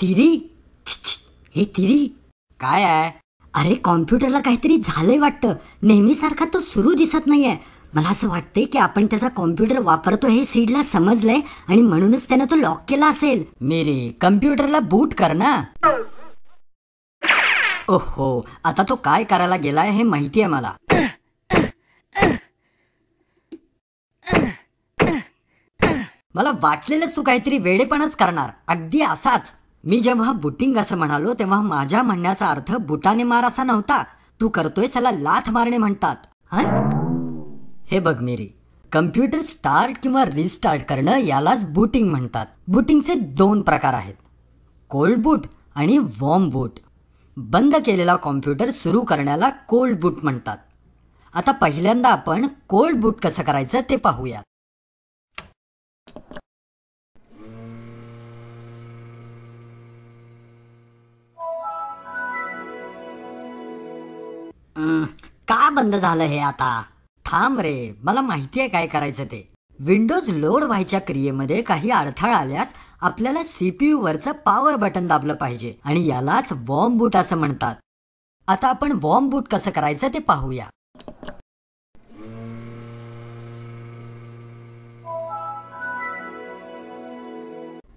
तिरी, हे तिरी, काय आहे? अरे कॉम्प्युटरला काहीतरी झालंय वाटतं. नेहमीसारखा तो सुरू दिसत नाहीये. मला असं वाटतंय की आपण त्याचा कॉम्प्युटर वापरतो हे सीडला समजलंय आणि म्हणूनच त्यानं तो लॉक केला असेल. मेरी कम्प्युटरला बूट कर ना. ओहो, आता तो काय करायला गेलाय हे माहितीये मला. मला वाटलेलंच तू काहीतरी वेडेपणाच करणार, अगदी असाच. मी जेव्हा बुटिंग असं म्हणालो तेव्हा माझ्या म्हणण्याचा अर्थ बुटाने मार असा नव्हता. तू करतोय त्याला लाथ मारणे म्हणतात. हे बघ मेरी, कम्प्युटर स्टार्ट किंवा रिस्टार्ट करणं यालाच बूटिंग म्हणतात. बूटिंगचे 2 प्रकार आहेत, कोल्ड बूट आणि वॉर्म बूट. बंद केलेला कॉम्प्युटर सुरू करण्याला कोल्ड बूट म्हणतात. आता पहिल्यांदा आपण कोल्ड बूट कसं करायचं ते पाहूया. का बंद झालं हे आता? थांब रे, मला माहितीये काय करायचं ते. विंडोज लोड व्हायच्या क्रियेमध्ये काही अडथळा आल्यास आपल्याला सीपीयू वरचं पॉवर बटन दाबलं पाहिजे आणि यालाच वॉर्म बूट असं म्हणतात. आता आपण वॉर्म बूट कसं करायचं ते पाहूया.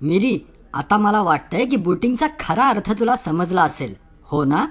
मिरी, आता मला वाटतंय की बूटिंगचा खरा अर्थ तुला समजला असेल, हो ना?